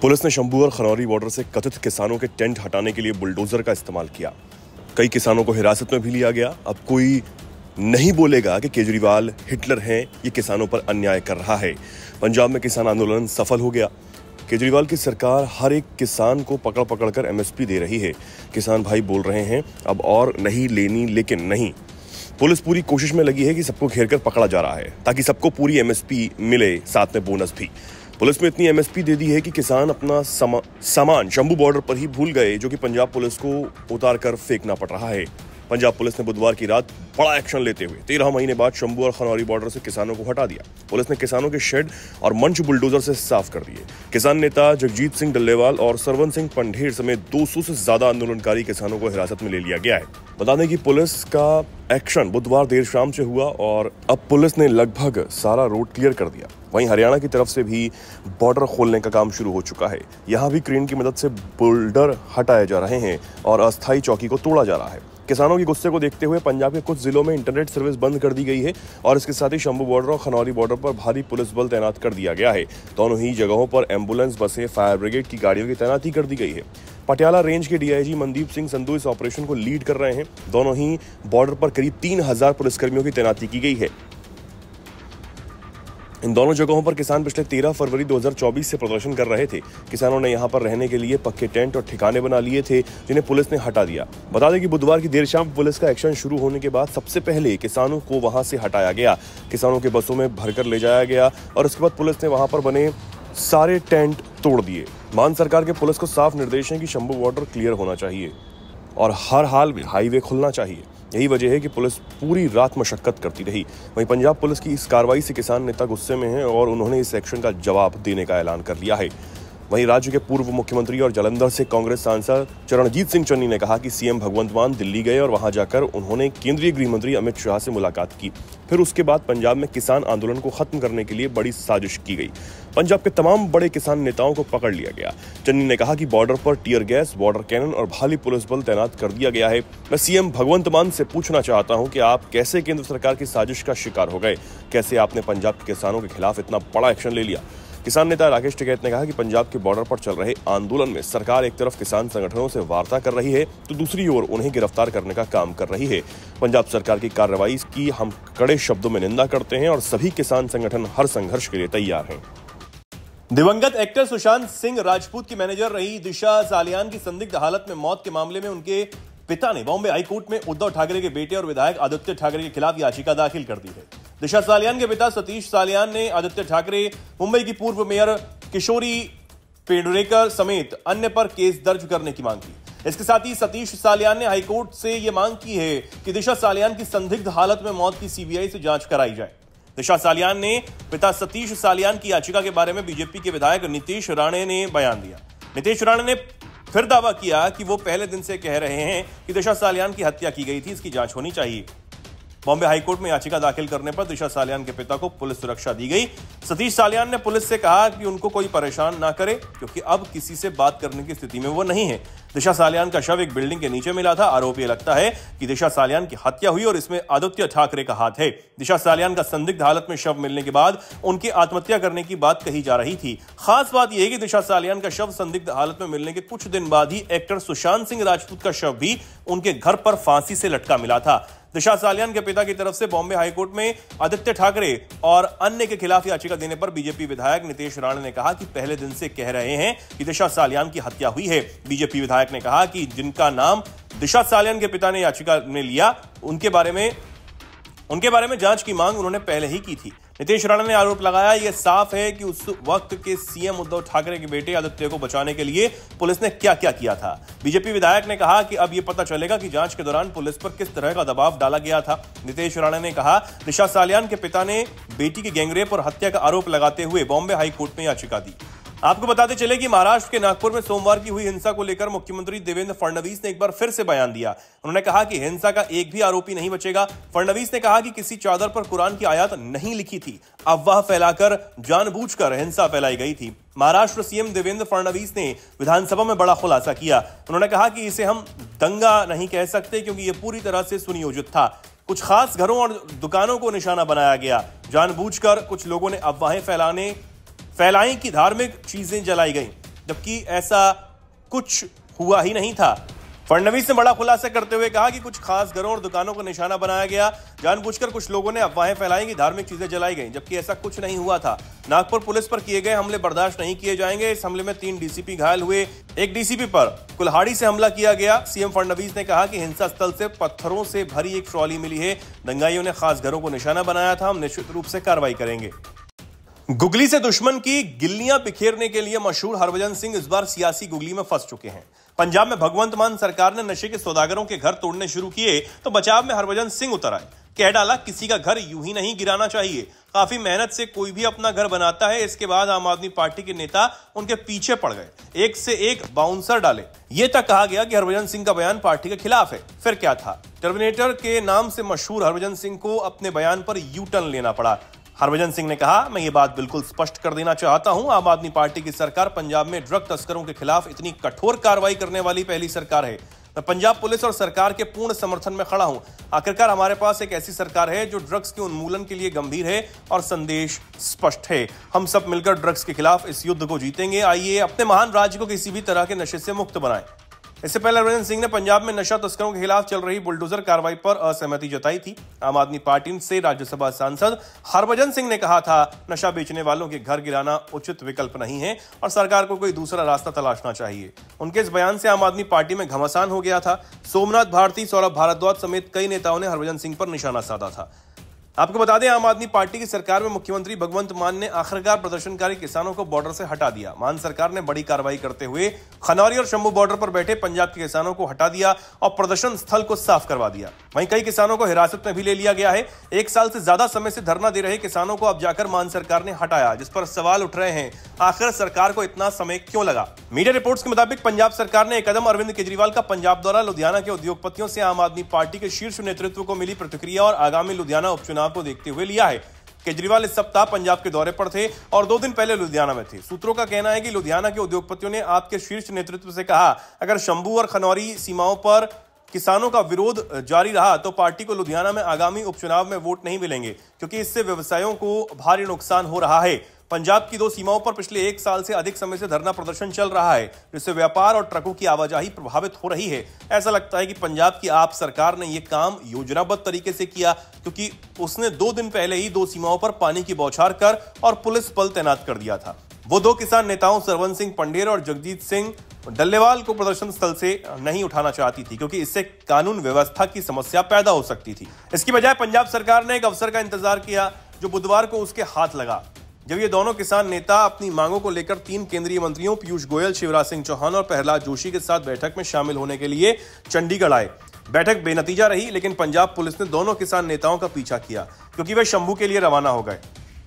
Police ने शंभू और Khanauri border से कथित किसानों के टेंट हटाने के लिए बुलडोजर का इस्तेमाल किया। कई किसानों को हिरासत में भी लिया गया। अब कोई नहीं बोलेगा कि केजरीवाल हिटलर हैं, ये किसानों पर अन्याय कर रहा है। पंजाब में किसान आंदोलन सफल हो गया। केजरीवाल की सरकार हर एक किसान को पकड़ पकड़ कर एमएसपी दे रही है। किसान भाई बोल रहे हैं अब और नहीं लेनी लेकिन नहीं। पुलिस पूरी कोशिश में लगी है कि सबको घेर कर पकड़ा जा रहा है ताकि सबको पूरी एमएसपी मिले, साथ में बोनस भी। पुलिस में इतनी एमएसपी दे दी है कि किसान अपना सामान शंभू बॉर्डर पर ही भूल गए, जो कि पंजाब पुलिस को उतार कर फेंकना पड़ रहा है। पंजाब पुलिस ने बुधवार की रात बड़ा एक्शन लेते हुए 13 महीने बाद शंभू और खनौरी बॉर्डर से किसानों को हटा दिया। पुलिस ने किसानों के शेड और मंच बुलडोजर से साफ कर दिए। किसान नेता जगजीत सिंह डल्लेवाल और सरवन सिंह पंढेर समेत 200 से ज्यादा आंदोलनकारी किसानों को हिरासत में ले लिया गया है। बता दें कि पुलिस का एक्शन बुधवार देर शाम से हुआ और अब पुलिस ने लगभग सारा रोड क्लियर कर दिया। वहीं हरियाणा की तरफ से भी बॉर्डर खोलने का काम शुरू हो चुका है। यहां भी क्रेन की मदद से बोल्डर हटाए जा रहे हैं और अस्थायी चौकी को तोड़ा जा रहा है। किसानों की गुस्से को देखते हुए पंजाब के कुछ जिलों में इंटरनेट सर्विस बंद कर दी गई है और इसके साथ ही शंभू बॉर्डर और खनौरी बॉर्डर पर भारी पुलिस बल तैनात कर दिया गया है। दोनों ही जगहों पर एम्बुलेंस, बसें, फायर ब्रिगेड की गाड़ियों की तैनाती कर दी गई है। पटियाला रेंज के डीआईजी मनदीप सिंह संधू इस ऑपरेशन को लीड कर रहे हैं। दोनों ही बॉर्डर पर करीब 3000 पुलिसकर्मियों की तैनाती की गई है। इन दोनों जगहों पर किसान पिछले 13 फरवरी 2024 से प्रदर्शन कर रहे थे। किसानों ने यहां पर रहने के लिए पक्के टेंट और ठिकाने बना लिए थे, जिन्हें पुलिस ने हटा दिया। बता दें कि बुधवार की देर शाम पुलिस का एक्शन शुरू होने के बाद सबसे पहले किसानों को वहां से हटाया गया। किसानों के बसों में भरकर ले जाया गया और उसके बाद पुलिस ने वहां पर बने सारे टेंट तोड़ दिए। मान सरकार के पुलिस को साफ निर्देश है कि शंभू बॉर्डर क्लियर होना चाहिए और हर हाल में हाईवे खुलना चाहिए। यही वजह है कि पुलिस पूरी रात मशक्कत करती रही। वहीं पंजाब पुलिस की इस कार्रवाई से किसान नेता गुस्से में हैं और उन्होंने इस एक्शन का जवाब देने का ऐलान कर लिया है। वहीं राज्य के पूर्व मुख्यमंत्री और जालंधर से कांग्रेस सांसद चरणजीत सिंह चन्नी ने कहा कि सीएम भगवंत मान दिल्ली गए और वहां जाकर उन्होंने केंद्रीय गृह मंत्री अमित शाह से मुलाकात की। फिर उसके बाद पंजाब में किसान आंदोलन को खत्म करने के लिए बड़ी साजिश की गई। पंजाब के तमाम बड़े किसान नेताओं को पकड़ लिया गया। चन्नी ने कहा कि बॉर्डर पर टियर गैस, वाटर कैनन और भारी पुलिस बल तैनात कर दिया गया है। मैं सीएम भगवंत मान से पूछना चाहता हूं कि आप कैसे केंद्र सरकार की साजिश का शिकार हो गए? कैसे आपने पंजाब के किसानों के खिलाफ इतना बड़ा एक्शन ले लिया? किसान नेता राकेश टिकैत ने कहा कि पंजाब के बॉर्डर पर चल रहे आंदोलन में सरकार एक तरफ किसान संगठनों से वार्ता कर रही है तो दूसरी ओर उन्हें गिरफ्तार करने का काम कर रही है। पंजाब सरकार की कार्रवाई की हम कड़े शब्दों में निंदा करते हैं और सभी किसान संगठन हर संघर्ष के लिए तैयार हैं। दिवंगत एक्टर सुशांत सिंह राजपूत की मैनेजर रही दिशा सालियान की संदिग्ध हालत में मौत के मामले में उनके पिता ने बॉम्बे हाईकोर्ट में उद्धव ठाकरे के बेटे और विधायक आदित्य ठाकरे के खिलाफ याचिका दाखिल कर दी है। दिशा सालियान के पिता सतीश सालियान ने आदित्य ठाकरे, मुंबई की पूर्व मेयर किशोरी पेडनेकर समेत अन्य पर केस दर्ज करने की मांग की। इसके साथ ही सतीश सालियान ने हाईकोर्ट से यह मांग की है कि दिशा सालियान की संदिग्ध हालत में मौत की सीबीआई से जांच कराई जाए। दिशा सालियान ने पिता सतीश सालियान की याचिका के बारे में बीजेपी के विधायक नीतीश राणे ने बयान दिया। नीतीश राणे ने फिर दावा किया कि वो पहले दिन से कह रहे हैं कि दिशा सालियान की हत्या की गई थी, इसकी जांच होनी चाहिए। बॉम्बे हाईकोर्ट में याचिका दाखिल करने पर दिशा सालियान के पिता को पुलिस सुरक्षा दी गई। सतीश सालियान ने पुलिस से कहा कि उनको कोई परेशान ना करे क्योंकि अब किसी से बात करने की स्थिति में वो नहीं है। दिशा सालियान का शव एक बिल्डिंग के नीचे मिला था। आरोप यह लगता है कि दिशा सालियान की हत्या हुई और इसमें आदित्य ठाकरे का हाथ है। दिशा सालियान का संदिग्ध हालत में शव मिलने के बाद उनकी आत्महत्या करने की बात कही जा रही थी। खास बात यह है कि दिशा सालियान का शव संदिग्ध हालत में मिलने के कुछ दिन बाद ही एक्टर सुशांत सिंह राजपूत का शव भी उनके घर पर फांसी से लटका मिला था। दिशा सालियान के पिता की तरफ से बॉम्बे हाईकोर्ट में आदित्य ठाकरे और अन्य के खिलाफ याचिका देने पर बीजेपी विधायक नीतीश राणे ने कहा कि पहले दिन से कह रहे हैं कि दिशा सालियान की हत्या हुई है। बीजेपी विधायक ने कहा कि जिनका नाम दिशा सालियान के पिता ने याचिका में लिया उनके बारे में जांच की मांग उन्होंने पहले ही की थी। नीतीश राणे ने आरोप लगाया, यह साफ है कि उस वक्त के सीएम उद्धव ठाकरे के बेटे आदित्य को बचाने के लिए पुलिस ने क्या क्या किया था। बीजेपी विधायक ने कहा कि अब यह पता चलेगा कि जांच के दौरान पुलिस पर किस तरह का दबाव डाला गया था। नीतीश राणे ने कहा, दिशा सालियान के पिता ने बेटी की गैंगरेप और हत्या का आरोप लगाते हुए बॉम्बे हाईकोर्ट में याचिका दी। आपको बताते चले कि महाराष्ट्र के नागपुर में सोमवार की हुई हिंसा को लेकर मुख्यमंत्री देवेंद्र फडणवीस ने एक बार फिर से बयान दिया। उन्होंने कहा कि हिंसा का एक भी आरोपी नहीं बचेगा। फडणवीस ने कहा कि किसी चादर पर कुरान की आयत नहीं लिखी थी, अफवाह फैलाकर जानबूझकर हिंसा फैलाई गई थी। महाराष्ट्र सीएम देवेंद्र फडणवीस ने विधानसभा में बड़ा खुलासा किया। उन्होंने कहा कि इसे हम दंगा नहीं कह सकते क्योंकि यह पूरी तरह से सुनियोजित था। कुछ खास घरों और दुकानों को निशाना बनाया गया। जानबूझकर कुछ लोगों ने अफवाहें फैलाई कि धार्मिक चीजें जलाई गई। जबकि ऐसा कुछ हुआ ही नहीं था। फडणवीस ने बड़ा खुलासा करते हुए कहा कि कुछ खास घरों और दुकानों को निशाना बनाया गया। जानबूझकर कुछ लोगों ने अफवाहें फैलाई कि धार्मिक चीजें जलाई गईं, जबकि ऐसा कुछ नहीं हुआ था। नागपुर पुलिस पर किए गए हमले बर्दाश्त नहीं किए जाएंगे। इस हमले में 3 डीसीपी घायल हुए। एक डीसीपी पर कुल्हाड़ी से हमला किया गया। सीएम फडणवीस ने कहा कि हिंसा स्थल से पत्थरों से भरी एक ट्रॉली मिली है। दंगाइयों ने खास घरों को निशाना बनाया था। हम निश्चित रूप से कार्रवाई करेंगे। गुगली से दुश्मन की गिल्लियां बिखेरने के लिए मशहूर हरभजन सिंह इस बार सियासी गुगली में फंस चुके हैं। पंजाब में भगवंत मान सरकार ने नशे के सौदागरों के घर तोड़ने शुरू किए तो बचाव में हरभजन सिंह उतर आए। कह डाला किसी का घर यूं ही नहीं गिराना चाहिए, काफी मेहनत से कोई भी अपना घर बनाता है। इसके बाद आम आदमी पार्टी के नेता उनके पीछे पड़ गए, एक से एक बाउंसर डाले। यह तक कहा गया कि हरभजन सिंह का बयान पार्टी के खिलाफ है। फिर क्या था, टर्मिनेटर के नाम से मशहूर हरभजन सिंह को अपने बयान पर यू टर्न लेना पड़ा। हरभजन सिंह ने कहा, मैं ये बात बिल्कुल स्पष्ट कर देना चाहता हूं, आम आदमी पार्टी की सरकार पंजाब में ड्रग तस्करों के खिलाफ इतनी कठोर कार्रवाई करने वाली पहली सरकार है। मैं पंजाब पुलिस और सरकार के पूर्ण समर्थन में खड़ा हूं। आखिरकार हमारे पास एक ऐसी सरकार है जो ड्रग्स के उन्मूलन के लिए गंभीर है और संदेश स्पष्ट है। हम सब मिलकर ड्रग्स के खिलाफ इस युद्ध को जीतेंगे। आइए अपने महान राज्य को किसी भी तरह के नशे से मुक्त बनाएं। इससे पहले हरभजन सिंह ने पंजाब में नशा तस्करों के खिलाफ चल रही बुलडोजर कार्रवाई पर असहमति जताई थी। आम आदमी पार्टी से राज्यसभा सांसद हरभजन सिंह ने कहा था, नशा बेचने वालों के घर गिराना उचित विकल्प नहीं है और सरकार को कोई दूसरा रास्ता तलाशना चाहिए। उनके इस बयान से आम आदमी पार्टी में घमासान हो गया था। सोमनाथ भारती, सौरभ भारद्वाज समेत कई नेताओं ने हरभजन सिंह पर निशाना साधा था। आपको बता दें, आम आदमी पार्टी की सरकार में मुख्यमंत्री भगवंत मान ने आखिरकार प्रदर्शनकारी किसानों को बॉर्डर से हटा दिया। मान सरकार ने बड़ी कार्रवाई करते हुए खनौरी और शंभू बॉर्डर पर बैठे पंजाब के किसानों को हटा दिया और प्रदर्शन स्थल को साफ करवा दिया। वहीं कई किसानों को हिरासत में भी ले लिया गया है। 1 साल से ज्यादा समय से धरना दे रहे किसानों को अब जाकर मान सरकार ने हटाया, जिस पर सवाल उठ रहे हैं, आखिर सरकार को इतना समय क्यों लगा। मीडिया रिपोर्ट्स के मुताबिक पंजाब सरकार ने एक कदम अरविंद केजरीवाल का पंजाब दौरा, लुधियाना के उद्योगपतियों से आम आदमी पार्टी के शीर्ष नेतृत्व को मिली प्रतिक्रिया और आगामी लुधियाना उपचुनाव को देखते हुए लिया है। केजरीवाल इस सप्ताह पंजाब के दौरे पर थे और 2 दिन पहले लुधियाना में थे। सूत्रों का कहना है कि लुधियाना के उद्योगपतियों ने आपके शीर्ष नेतृत्व से कहा, अगर शंभू और खनौरी सीमाओं पर किसानों का विरोध जारी रहा तो पार्टी को लुधियाना में आगामी उपचुनाव में वोट नहीं मिलेंगे, क्योंकि इससे व्यवसायों को भारी नुकसान हो रहा है। पंजाब की 2 सीमाओं पर पिछले 1 साल से अधिक समय से धरना प्रदर्शन चल रहा है, जिससे व्यापार और ट्रकों की आवाजाही प्रभावित हो रही है। ऐसा लगता है कि पंजाब की आप सरकार ने यह काम योजनाबद्ध तरीके से किया, क्योंकि उसने 2 दिन पहले ही 2 सीमाओं पर पानी की बौछार कर और पुलिस बल तैनात कर दिया था। वो 2 किसान नेताओं सरवन सिंह पंडेर और जगजीत सिंह डल्लेवाल को प्रदर्शन स्थल से नहीं उठाना चाहती थी, क्योंकि इससे कानून व्यवस्था की समस्या पैदा हो सकती थी। इसकी बजाय पंजाब सरकार ने एक अवसर का इंतजार किया जो बुधवार को उसके हाथ लगा, जब ये दोनों किसान नेता अपनी मांगों को लेकर 3 केंद्रीय मंत्रियों पीयूष गोयल, शिवराज सिंह चौहान और प्रहलाद जोशी के साथ बैठक में शामिल होने के लिए चंडीगढ़ आए। बैठक बेनतीजा रही, लेकिन पंजाब पुलिस ने दोनों किसान नेताओं का पीछा किया, क्योंकि वे शंभू के लिए रवाना हो गए।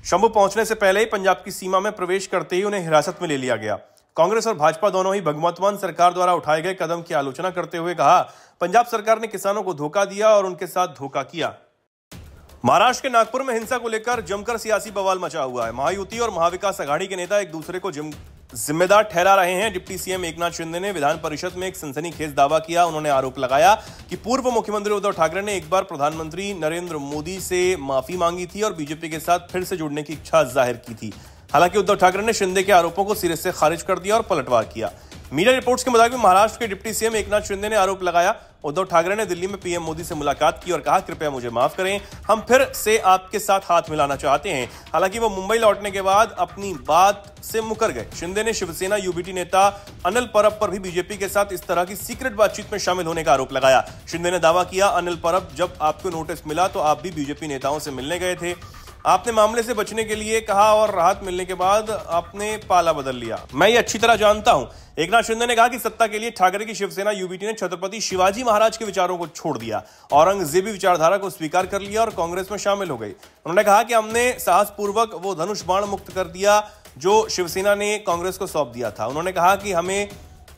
शंभू पहुंचने से पहले ही पंजाब की सीमा में प्रवेश करते ही उन्हें हिरासत में ले लिया गया। कांग्रेस और भाजपा दोनों ही भगवंत मान सरकार द्वारा उठाए गए कदम की आलोचना करते हुए कहा, पंजाब सरकार ने किसानों को धोखा दिया और उनके साथ धोखा किया। महाराष्ट्र के नागपुर में हिंसा को लेकर जमकर सियासी बवाल मचा हुआ है। महायुति और महाविकास आघाड़ी के नेता एक दूसरे को जिम्मेदार ठहरा रहे हैं। डिप्टी सीएम एकनाथ शिंदे ने विधान परिषद में एक सनसनीखेज दावा किया। उन्होंने आरोप लगाया कि पूर्व मुख्यमंत्री उद्धव ठाकरे ने एक बार प्रधानमंत्री नरेंद्र मोदी से माफी मांगी थी और बीजेपी के साथ फिर से जुड़ने की इच्छा जाहिर की थी। हालांकि उद्धव ठाकरे ने शिंदे के आरोपों को सिरे से खारिज कर दिया और पलटवार किया। मीडिया रिपोर्ट्स के मुताबिक महाराष्ट्र के डिप्टी सीएम एकनाथ शिंदे ने आरोप लगाया, उद्धव ठाकरे ने दिल्ली में पीएम मोदी से मुलाकात की और कहा, कृपया मुझे माफ करें, हम फिर से आपके साथ हाथ मिलाना चाहते हैं। हालांकि वो मुंबई लौटने के बाद अपनी बात से मुकर गए। शिंदे ने शिवसेना यूबीटी नेता अनिल परब पर भी बीजेपी के साथ इस तरह की सीक्रेट बातचीत में शामिल होने का आरोप लगाया। शिंदे ने दावा किया, अनिल परब, जब आपको नोटिस मिला तो आप भी बीजेपी नेताओं से मिलने गए थे। आपने मामले से बचने के लिए कहा और राहत मिलने के बाद आपने पाला बदल लिया। मैं ये अच्छी तरह जानता हूं। एकनाथ शिंदे ने कहा कि सत्ता के लिए ठाकरे की शिवसेना यूबीटी ने छत्रपति शिवाजी महाराज के विचारों को छोड़ दिया, औरंगजेबी विचारधारा को स्वीकार कर लिया और कांग्रेस में शामिल हो गई। उन्होंने कहा कि हमने साहसपूर्वक वो धनुष बाण मुक्त कर दिया जो शिवसेना ने कांग्रेस को सौंप दिया था। उन्होंने कहा कि हमें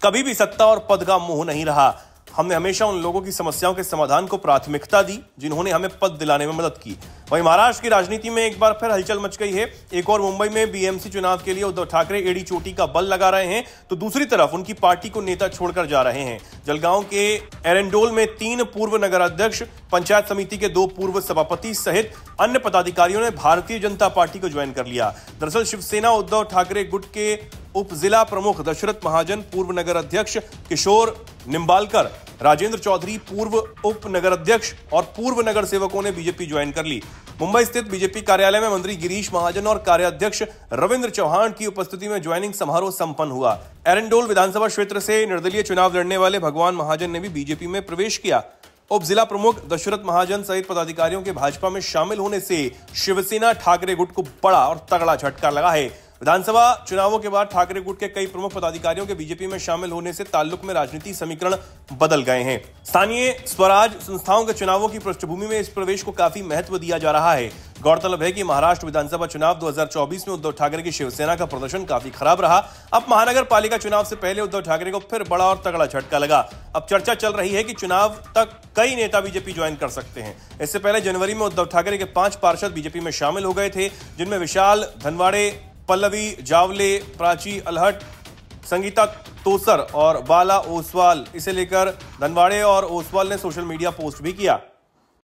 कभी भी सत्ता और पद का मोह नहीं रहा। हमने हमेशा उन लोगों की समस्याओं के समाधान को प्राथमिकता दी जिन्होंने हमें पद दिलाने में मदद की। वहीं महाराष्ट्र की राजनीति में एक बार फिर हलचल मच गई है। एक और मुंबई में बीएमसी चुनाव के लिए उद्धव ठाकरे एड़ी चोटी का बल लगा रहे हैं, तो दूसरी तरफ उनकी पार्टी को नेता छोड़कर जा रहे हैं। जलगांव के एरेंडोल में 3 पूर्व नगर अध्यक्ष, पंचायत समिति के 2 पूर्व सभापति सहित अन्य पदाधिकारियों ने भारतीय जनता पार्टी को ज्वाइन कर लिया। दरअसल शिवसेना उद्धव ठाकरे गुट के उप जिला प्रमुख दशरथ महाजन, पूर्व नगर अध्यक्ष किशोर निम्बालकर, राजेंद्र चौधरी पूर्व उप नगर अध्यक्ष और पूर्व नगर सेवकों ने बीजेपी ज्वाइन कर ली। मुंबई स्थित बीजेपी कार्यालय में मंत्री गिरीश महाजन और कार्याध्यक्ष रविंद्र चौहान की उपस्थिति में ज्वाइनिंग समारोह संपन्न हुआ। एरेंडोल विधानसभा क्षेत्र से निर्दलीय चुनाव लड़ने वाले भगवान महाजन ने भी बीजेपी में प्रवेश किया। उप जिला प्रमुख दशरथ महाजन सहित पदाधिकारियों के भाजपा में शामिल होने से शिवसेना ठाकरे गुट को बड़ा और तगड़ा झटका लगा है। विधानसभा चुनावों के बाद ठाकरे गुट के कई प्रमुख पदाधिकारियों के बीजेपी में शामिल होने से ताल्लुक में राजनीतिक समीकरण बदल गए हैं। स्थानीय स्वराज संस्थाओं के चुनावों की पृष्ठभूमि में इस प्रवेश को काफी महत्व दिया जा रहा है। गौरतलब है कि महाराष्ट्र विधानसभा चुनाव 2024 में उद्धव ठाकरे की शिवसेना का प्रदर्शन काफी खराब रहा। अब महानगर पालिका चुनाव से पहले उद्धव ठाकरे को फिर बड़ा और तगड़ा झटका लगा। अब चर्चा चल रही है कि चुनाव तक कई नेता बीजेपी ज्वाइन कर सकते हैं। इससे पहले जनवरी में उद्धव ठाकरे के 5 पार्षद बीजेपी में शामिल हो गए थे, जिनमें विशाल धनवाड़े, पल्लवी जावले, प्राची अलहट, संगीता तोसर और बाला ओसवाल। इसे लेकर धनवाड़े और ओसवाल ने सोशल मीडिया पोस्ट भी किया।